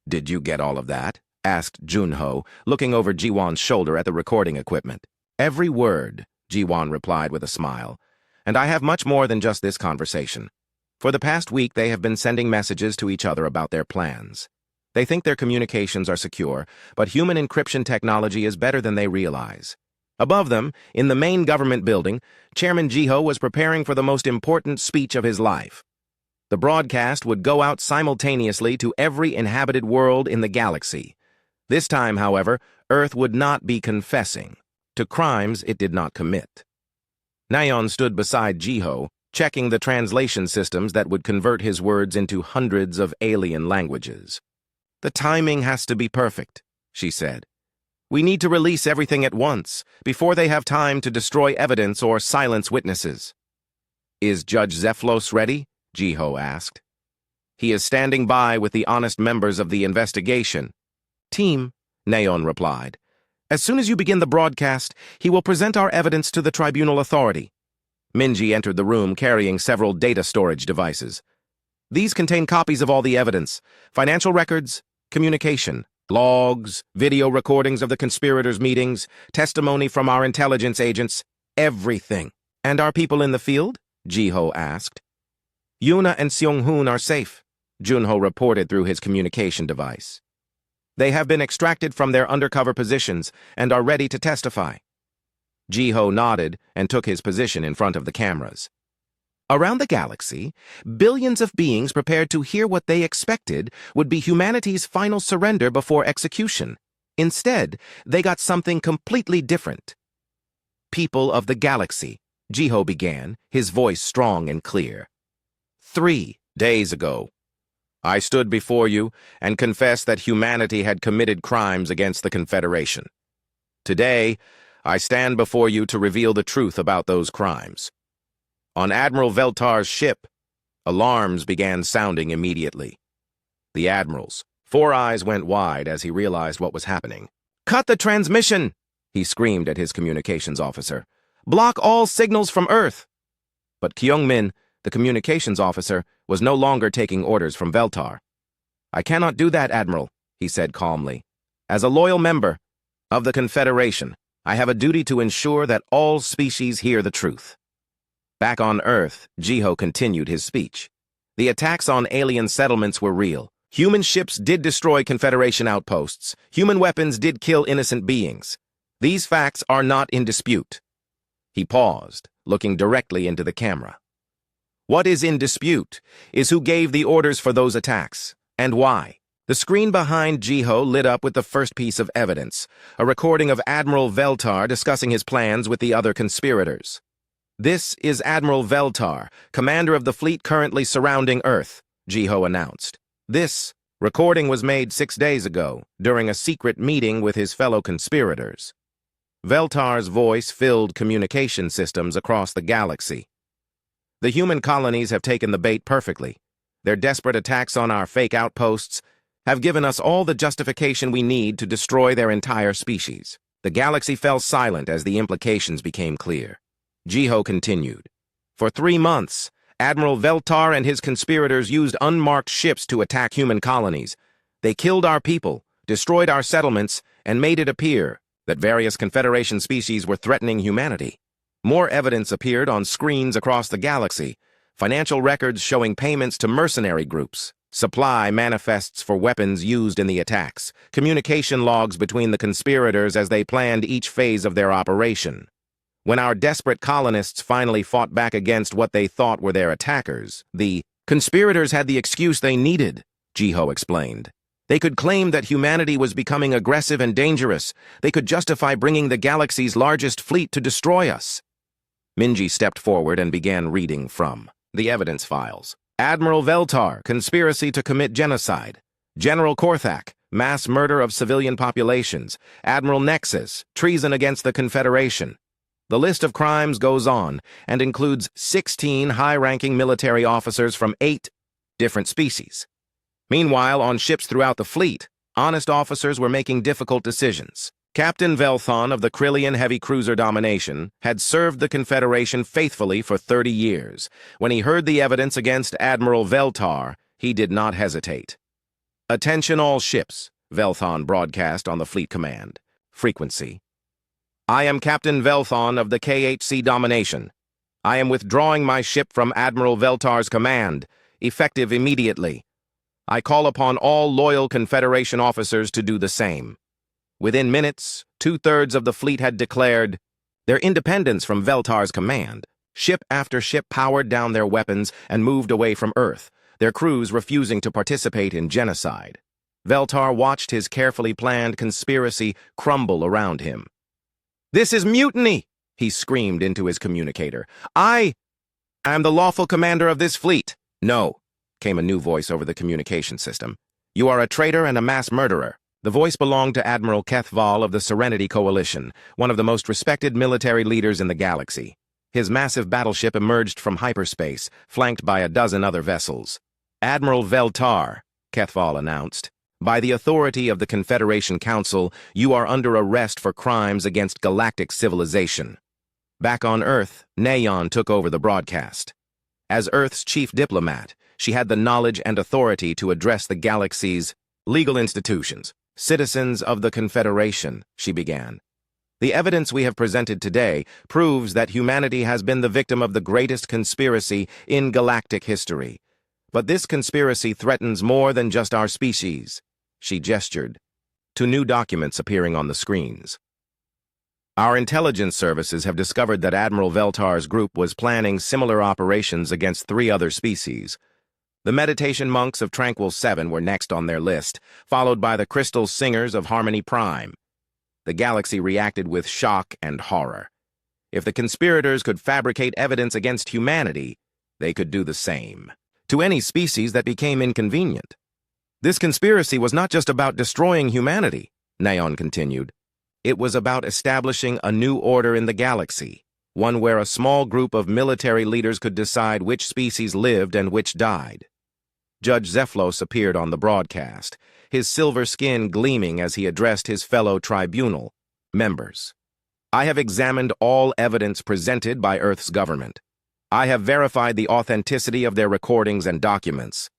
"Did you get all of that?" asked Junho, looking over Ji-won's shoulder at the recording equipment. "Every word," Ji-won replied with a smile. "And I have much more than just this conversation. For the past week, they have been sending messages to each other about their plans. They think their communications are secure, but human encryption technology is better than they realize." Above them, in the main government building, Chairman Jiho was preparing for the most important speech of his life. The broadcast would go out simultaneously to every inhabited world in the galaxy. This time, however, Earth would not be confessing to crimes it did not commit. Nayeon stood beside Jiho, checking the translation systems that would convert his words into hundreds of alien languages. "The timing has to be perfect," she said. "We need to release everything at once, before they have time to destroy evidence or silence witnesses." "Is Judge Zephylos ready?" Jiho asked. "He is standing by with the honest members of the investigation team," Nayeon replied. "As soon as you begin the broadcast, he will present our evidence to the tribunal authority." Minji entered the room carrying several data storage devices. "These contain copies of all the evidence, financial records, communication, logs, video recordings of the conspirators' meetings, testimony from our intelligence agents, everything." "And our people in the field?" Jiho asked. "Yuna and Seong-hoon are safe," Junho reported through his communication device. "They have been extracted from their undercover positions and are ready to testify." Jiho nodded and took his position in front of the cameras. Around the galaxy, billions of beings prepared to hear what they expected would be humanity's final surrender before execution. Instead, they got something completely different. "People of the galaxy," Jiho began, his voice strong and clear. 3 days ago, I stood before you and confessed that humanity had committed crimes against the Confederation. Today, I stand before you to reveal the truth about those crimes. On Admiral Veltar's ship, alarms began sounding immediately. The Admiral's 4 eyes went wide as he realized what was happening. "Cut the transmission!" he screamed at his communications officer. "Block all signals from Earth!" But Kyung-min, the communications officer, was no longer taking orders from Veltar. "I cannot do that, Admiral," he said calmly. "As a loyal member of the Confederation, I have a duty to ensure that all species hear the truth." Back on Earth, Jiho continued his speech. The attacks on alien settlements were real. Human ships did destroy Confederation outposts. Human weapons did kill innocent beings. These facts are not in dispute. He paused, looking directly into the camera. What is in dispute is who gave the orders for those attacks, and why. The screen behind Jiho lit up with the first piece of evidence, a recording of Admiral Veltar discussing his plans with the other conspirators. "This is Admiral Veltar, commander of the fleet currently surrounding Earth," Jiho announced. This recording was made 6 days ago, during a secret meeting with his fellow conspirators. Veltar's voice filled communication systems across the galaxy. "The human colonies have taken the bait perfectly. Their desperate attacks on our fake outposts have given us all the justification we need to destroy their entire species." The galaxy fell silent as the implications became clear. Jiho continued. "For 3 months, Admiral Veltar and his conspirators used unmarked ships to attack human colonies. They killed our people, destroyed our settlements, and made it appear that various Confederation species were threatening humanity. More evidence appeared on screens across the galaxy, financial records showing payments to mercenary groups, supply manifests for weapons used in the attacks, communication logs between the conspirators as they planned each phase of their operation. When our desperate colonists finally fought back against what they thought were their attackers, the conspirators had the excuse they needed," Jiho explained. "They could claim that humanity was becoming aggressive and dangerous. They could justify bringing the galaxy's largest fleet to destroy us." Minji stepped forward and began reading from the evidence files. "Admiral Veltar, conspiracy to commit genocide. General Korthak, mass murder of civilian populations. Admiral Nexus, treason against the Confederation." The list of crimes goes on and includes 16 high-ranking military officers from 8 different species. Meanwhile, on ships throughout the fleet, honest officers were making difficult decisions. Captain Velthon of the Krillian heavy cruiser Domination had served the Confederation faithfully for 30 years. When he heard the evidence against Admiral Veltar, he did not hesitate. "Attention all ships," Velthon broadcast on the fleet command. Frequency. "I am Captain Velthon of the KHC Domination. I am withdrawing my ship from Admiral Veltar's command, effective immediately. I call upon all loyal Confederation officers to do the same." Within minutes, 2/3 of the fleet had declared their independence from Veltar's command. Ship after ship powered down their weapons and moved away from Earth, their crews refusing to participate in genocide. Veltar watched his carefully planned conspiracy crumble around him. "This is mutiny!" he screamed into his communicator. I am the lawful commander of this fleet." "No," came a new voice over the communication system. "You are a traitor and a mass murderer." The voice belonged to Admiral Kethval of the Serenity Coalition, one of the most respected military leaders in the galaxy. His massive battleship emerged from hyperspace, flanked by a dozen other vessels. "Admiral Veltar," Kethval announced, "by the authority of the Confederation Council, you are under arrest for crimes against galactic civilization." Back on Earth, Nayon took over the broadcast. As Earth's chief diplomat, she had the knowledge and authority to address the galaxy's legal institutions. "Citizens of the Confederation," she began. "The evidence we have presented today proves that humanity has been the victim of the greatest conspiracy in galactic history. But this conspiracy threatens more than just our species." She gestured to new documents appearing on the screens. "Our intelligence services have discovered that Admiral Veltar's group was planning similar operations against 3 other species. The Meditation Monks of Tranquil 7 were next on their list, followed by the Crystal Singers of Harmony Prime. The galaxy reacted with shock and horror. If the conspirators could fabricate evidence against humanity, they could do the same to any species that became inconvenient. This conspiracy was not just about destroying humanity," Nayon continued. "It was about establishing a new order in the galaxy, one where a small group of military leaders could decide which species lived and which died." Judge Zeflos appeared on the broadcast, his silver skin gleaming as he addressed his fellow tribunal members. "I have examined all evidence presented by Earth's government. I have verified the authenticity of their recordings and documents.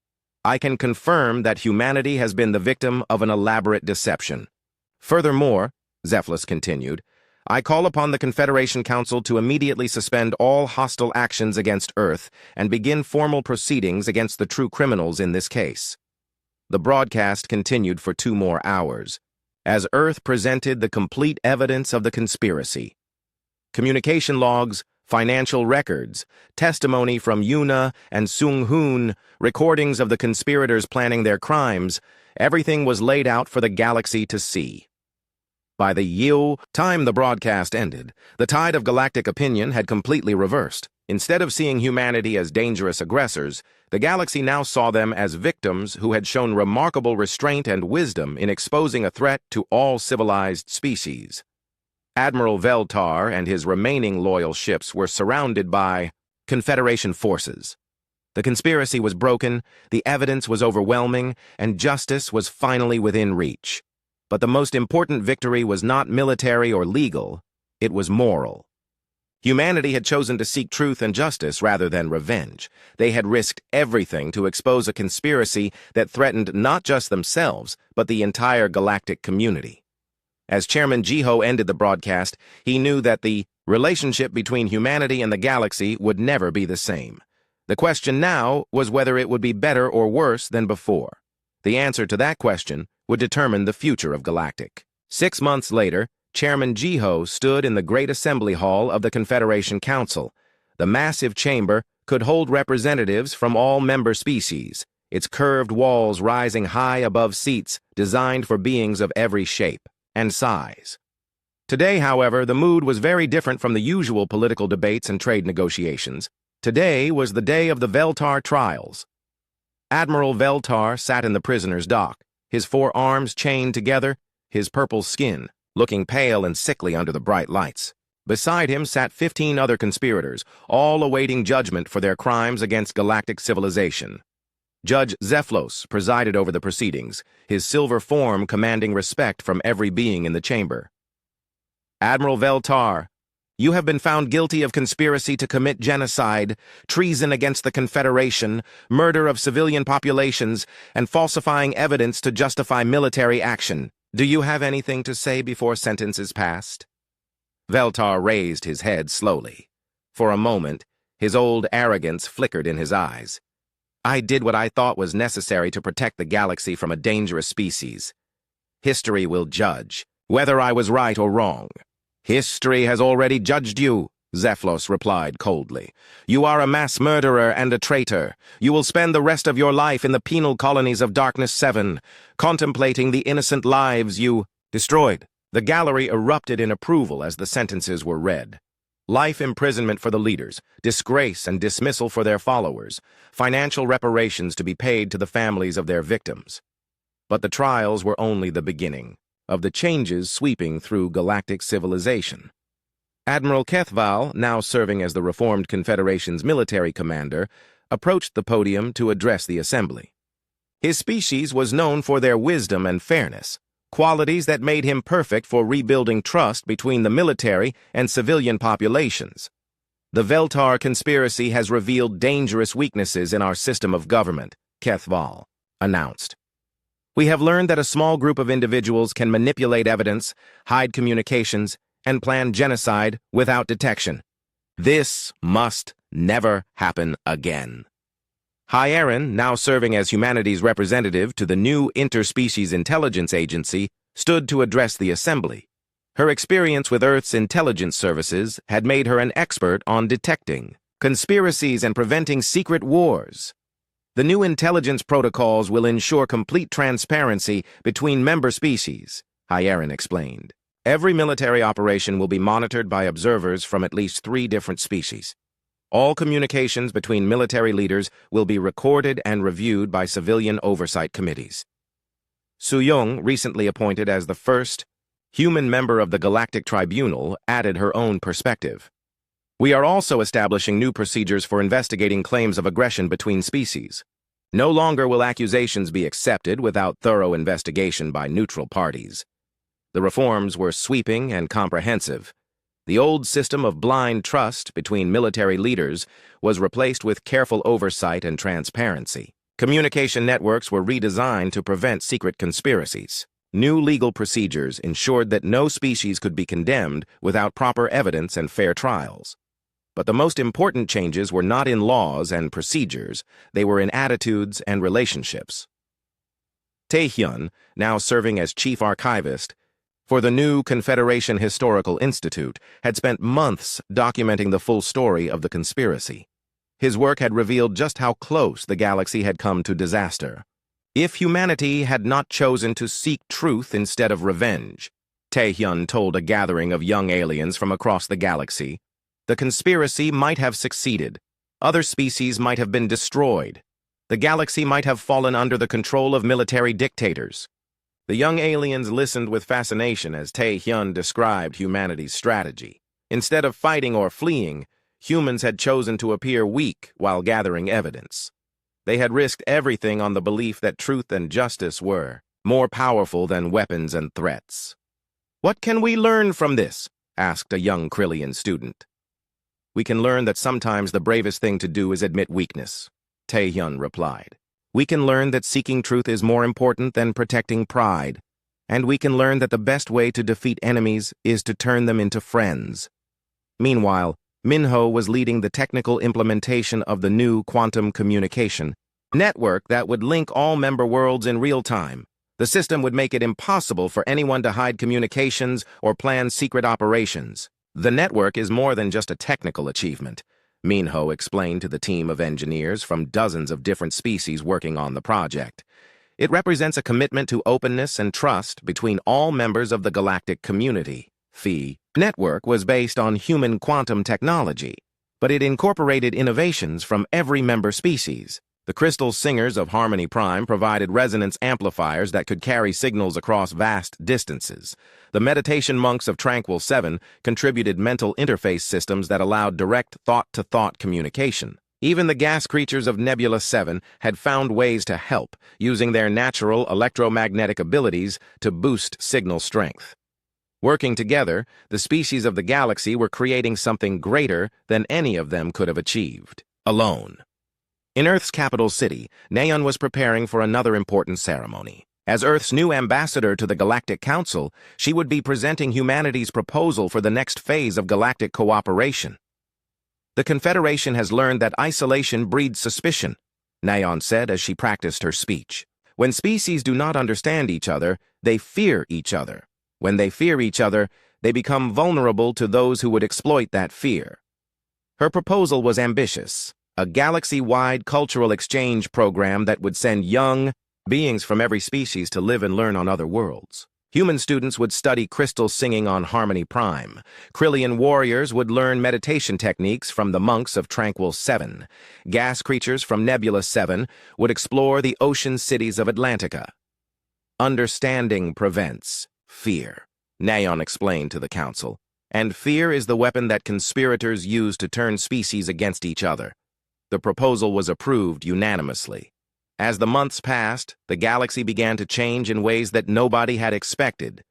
I can confirm that humanity has been the victim of an elaborate deception. Furthermore," Zeflos continued, "I call upon the Confederation Council to immediately suspend all hostile actions against Earth and begin formal proceedings against the true criminals in this case." The broadcast continued for 2 more hours, as Earth presented the complete evidence of the conspiracy. Communication logs, financial records, testimony from Yuna and Sung Hoon, recordings of the conspirators planning their crimes, everything was laid out for the galaxy to see. By the time the broadcast ended, the tide of galactic opinion had completely reversed. Instead of seeing humanity as dangerous aggressors, the galaxy now saw them as victims who had shown remarkable restraint and wisdom in exposing a threat to all civilized species. Admiral Veltar and his remaining loyal ships were surrounded by Confederation forces. The conspiracy was broken, the evidence was overwhelming, and justice was finally within reach. But the most important victory was not military or legal, it was moral. Humanity had chosen to seek truth and justice rather than revenge. They had risked everything to expose a conspiracy that threatened not just themselves, but the entire galactic community. As Chairman Jiho ended the broadcast, he knew that the relationship between humanity and the galaxy would never be the same. The question now was whether it would be better or worse than before. The answer to that question would determine the future of Galactic. 6 months later, Chairman Jiho stood in the Great Assembly Hall of the Confederation Council. The massive chamber could hold representatives from all member species, its curved walls rising high above seats designed for beings of every shape and size. Today, however, the mood was very different from the usual political debates and trade negotiations. Today was the day of the Veltar trials. Admiral Veltar sat in the prisoner's dock, his 4 arms chained together, his purple skin looking pale and sickly under the bright lights. Beside him sat 15 other conspirators, all awaiting judgment for their crimes against galactic civilization. Judge Zeflos presided over the proceedings, his silver form commanding respect from every being in the chamber. Admiral Veltar, you have been found guilty of conspiracy to commit genocide, treason against the Confederation, murder of civilian populations, and falsifying evidence to justify military action. Do you have anything to say before sentence is passed? Veltar raised his head slowly. For a moment, his old arrogance flickered in his eyes. I did what I thought was necessary to protect the galaxy from a dangerous species. History will judge, whether I was right or wrong. History has already judged you, Zephylos replied coldly. You are a mass murderer and a traitor. You will spend the rest of your life in the penal colonies of Darkness 7, contemplating the innocent lives you destroyed. The gallery erupted in approval as the sentences were read. Life imprisonment for the leaders, disgrace and dismissal for their followers, financial reparations to be paid to the families of their victims. But the trials were only the beginning of the changes sweeping through galactic civilization. Admiral Kethval, now serving as the Reformed Confederation's military commander, approached the podium to address the assembly. His species was known for their wisdom and fairness, qualities that made him perfect for rebuilding trust between the military and civilian populations. The Veltar conspiracy has revealed dangerous weaknesses in our system of government, Kethval announced. We have learned that a small group of individuals can manipulate evidence, hide communications, and plan genocide without detection. This must never happen again. Hyerin, now serving as humanity's representative to the new Interspecies Intelligence Agency, stood to address the assembly. Her experience with Earth's intelligence services had made her an expert on detecting conspiracies and preventing secret wars. The new intelligence protocols will ensure complete transparency between member species, Hyerin explained. Every military operation will be monitored by observers from at least 3 different species. All communications between military leaders will be recorded and reviewed by civilian oversight committees. Suyong, recently appointed as the first human member of the Galactic Tribunal, added her own perspective. We are also establishing new procedures for investigating claims of aggression between species. No longer will accusations be accepted without thorough investigation by neutral parties. The reforms were sweeping and comprehensive. The old system of blind trust between military leaders was replaced with careful oversight and transparency. Communication networks were redesigned to prevent secret conspiracies. New legal procedures ensured that no species could be condemned without proper evidence and fair trials. But the most important changes were not in laws and procedures, they were in attitudes and relationships. Taehyun, now serving as chief archivist for the new Confederation Historical Institute, had spent months documenting the full story of the conspiracy. His work had revealed just how close the galaxy had come to disaster. If humanity had not chosen to seek truth instead of revenge, Taehyun told a gathering of young aliens from across the galaxy, the conspiracy might have succeeded. Other species might have been destroyed. The galaxy might have fallen under the control of military dictators. The young aliens listened with fascination as Taehyun described humanity's strategy. Instead of fighting or fleeing, humans had chosen to appear weak while gathering evidence. They had risked everything on the belief that truth and justice were more powerful than weapons and threats. What can we learn from this? Asked a young Krillian student. We can learn that sometimes the bravest thing to do is admit weakness, Taehyun replied. We can learn that seeking truth is more important than protecting pride, and we can learn that the best way to defeat enemies is to turn them into friends. Meanwhile, Minho was leading the technical implementation of the new quantum communication network that would link all member worlds in real time. The system would make it impossible for anyone to hide communications or plan secret operations. The network is more than just a technical achievement, Minho explained to the team of engineers from dozens of different species working on the project. It represents a commitment to openness and trust between all members of the galactic community. The network was based on human quantum technology, but it incorporated innovations from every member species. The crystal singers of Harmony Prime provided resonance amplifiers that could carry signals across vast distances. The meditation monks of Tranquil 7 contributed mental interface systems that allowed direct thought-to-thought communication. Even the gas creatures of Nebula 7 had found ways to help, using their natural electromagnetic abilities to boost signal strength. Working together, the species of the galaxy were creating something greater than any of them could have achieved, alone. In Earth's capital city, Neon was preparing for another important ceremony. As Earth's new ambassador to the Galactic Council, she would be presenting humanity's proposal for the next phase of galactic cooperation. The Confederation has learned that isolation breeds suspicion, Neon said as she practiced her speech. When species do not understand each other, they fear each other. When they fear each other, they become vulnerable to those who would exploit that fear. Her proposal was ambitious, a galaxy-wide cultural exchange program that would send young beings from every species to live and learn on other worlds. Human students would study crystal singing on Harmony Prime. Krillian warriors would learn meditation techniques from the monks of Tranquil 7. Gas creatures from Nebula 7 would explore the ocean cities of Atlantica. Understanding prevents fear, Neon explained to the Council. And fear is the weapon that conspirators use to turn species against each other. The proposal was approved unanimously. As the months passed, the galaxy began to change in ways that nobody had expected.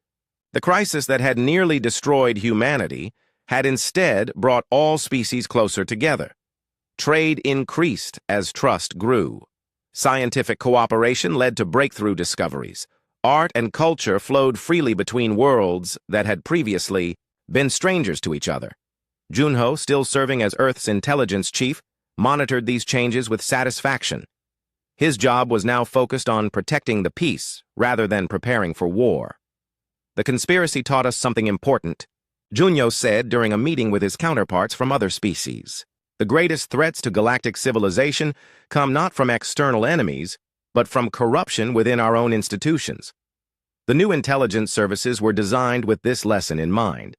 The crisis that had nearly destroyed humanity had instead brought all species closer together. Trade increased as trust grew. Scientific cooperation led to breakthrough discoveries. Art and culture flowed freely between worlds that had previously been strangers to each other. Junho, still serving as Earth's intelligence chief, monitored these changes with satisfaction. His job was now focused on protecting the peace rather than preparing for war. The conspiracy taught us something important, Junho said during a meeting with his counterparts from other species. The greatest threats to galactic civilization come not from external enemies, but from corruption within our own institutions. The new intelligence services were designed with this lesson in mind.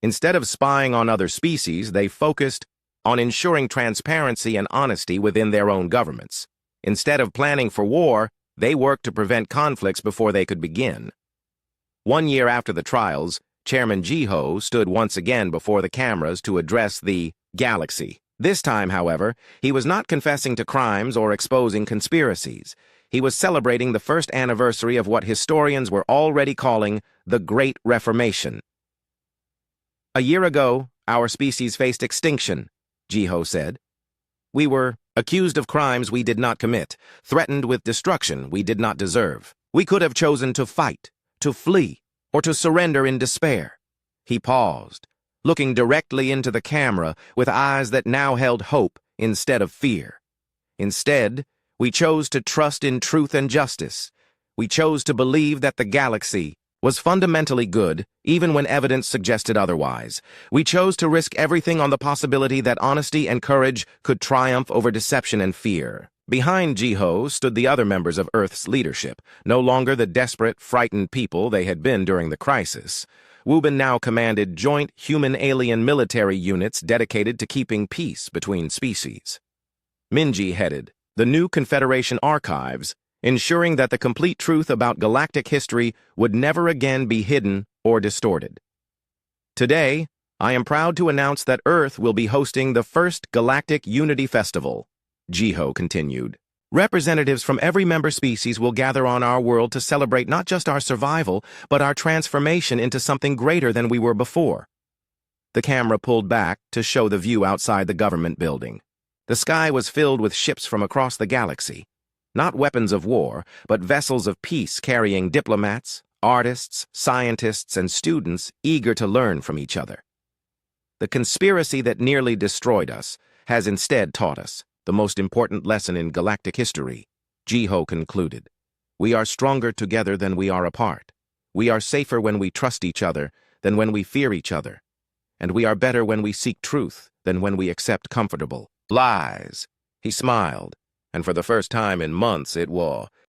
Instead of spying on other species, they focused on ensuring transparency and honesty within their own governments. Instead of planning for war, they worked to prevent conflicts before they could begin. 1 year after the trials, Chairman Jiho stood once again before the cameras to address the galaxy. This time, however, he was not confessing to crimes or exposing conspiracies. He was celebrating the first anniversary of what historians were already calling the Great Reformation. "A year ago, our species faced extinction," Jiho said. "We were accused of crimes we did not commit, threatened with destruction we did not deserve. We could have chosen to fight, to flee, or to surrender in despair." He paused, looking directly into the camera with eyes that now held hope instead of fear. "Instead, we chose to trust in truth and justice. We chose to believe that the galaxy was fundamentally good, even when evidence suggested otherwise. We chose to risk everything on the possibility that honesty and courage could triumph over deception and fear." Behind Jiho stood the other members of Earth's leadership, no longer the desperate, frightened people they had been during the crisis. Wubin now commanded joint human-alien military units dedicated to keeping peace between species. Minji headed the new Confederation archives, ensuring that the complete truth about galactic history would never again be hidden or distorted. "Today, I am proud to announce that Earth will be hosting the first Galactic Unity Festival," Jiho continued. "Representatives from every member species will gather on our world to celebrate not just our survival, but our transformation into something greater than we were before." The camera pulled back to show the view outside the government building. The sky was filled with ships from across the galaxy. Not weapons of war, but vessels of peace carrying diplomats, artists, scientists, and students eager to learn from each other. "The conspiracy that nearly destroyed us has instead taught us the most important lesson in galactic history," Jiho concluded. "We are stronger together than we are apart. We are safer when we trust each other than when we fear each other. And we are better when we seek truth than when we accept comfortable lies." He smiled, and for the first time in months it was